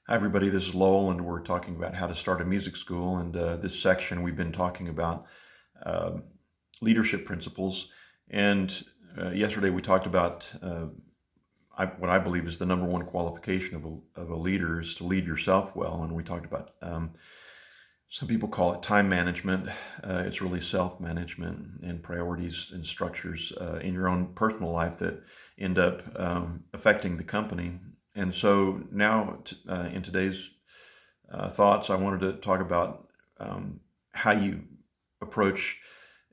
Hi, everybody. This is Lowell, and we're talking about how to start a music school. And this section, we've been talking about um leadership principles. And yesterday, we talked about what I believe is the number one qualification of a leader is to lead yourself well. And we talked about some people call it time management. It's really self-management and priorities and structures in your own personal life that end up affecting the company. And so now, in today's thoughts, I wanted to talk about how you approach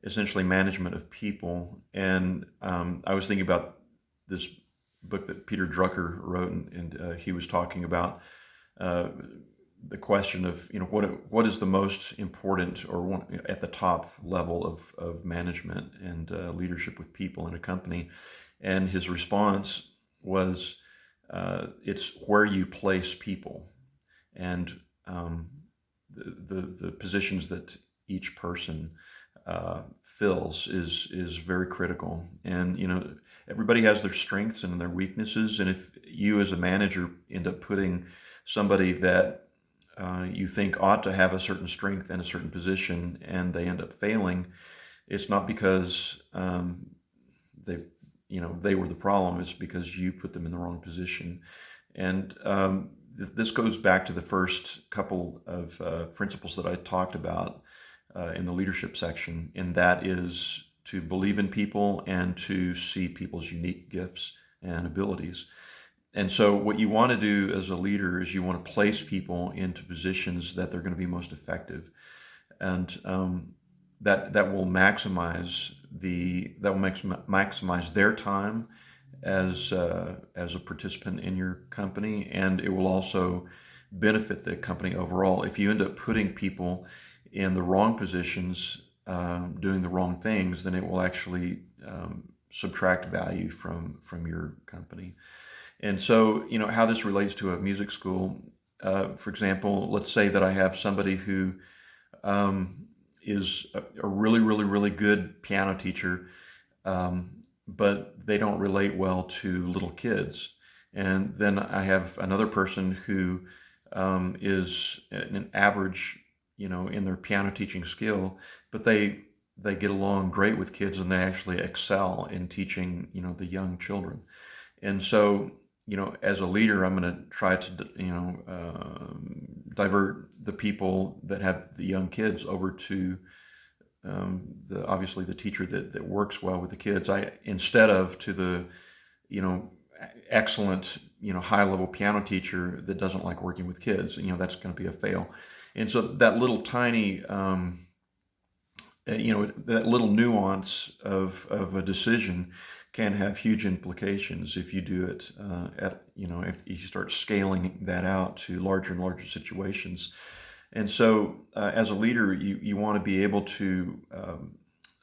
essentially management of people. And I was thinking about this book that Peter Drucker wrote, and he was talking about uh, the question of what is the most important or one, at the top level of management and leadership with people in a company. And his response was it's where you place people, and the positions that each person fills is very critical. And everybody has their strengths and their weaknesses. And if you as a manager end up putting somebody that you think ought to have a certain strength and a certain position, and they end up failing, it's not because they they were the problem. It's because you put them in the wrong position. And this goes back to the first couple of principles that I talked about in the leadership section, and that is to believe in people and to see people's unique gifts and abilities. And so what you want to do as a leader is you want to place people into positions that they're going to be most effective. And that will maximize their time as a participant in your company, and it will also benefit the company overall. If you end up putting people in the wrong positions, doing the wrong things, then it will actually subtract value from your company. And so, how this relates to a music school, for example, let's say that I have somebody who is a really, really, really good piano teacher, but they don't relate well to little kids. And then I have another person who is an average, in their piano teaching skill, but they get along great with kids, and they actually excel in teaching, the young children. And so, as a leader, I'm going to try to, divert the people that have the young kids over to obviously the teacher that works well with the kids. Instead of to the, you know, excellent, high level piano teacher that doesn't like working with kids. That's going to be a fail. And so that little tiny, that little nuance of a decision can have huge implications if you do it if you start scaling that out to larger and larger situations. And so, as a leader, you want to be able to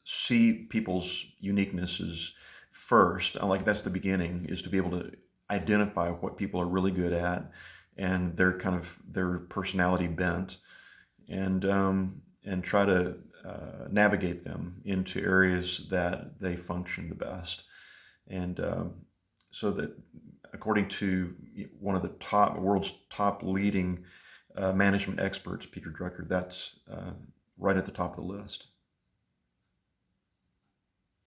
see people's uniquenesses first. Like that's the beginning, is to be able to identify what people are really good at and their personality bent, and try to navigate them into areas that they function the best. And so that, according to one of the world's top leading management experts, Peter Drucker, that's right at the top of the list.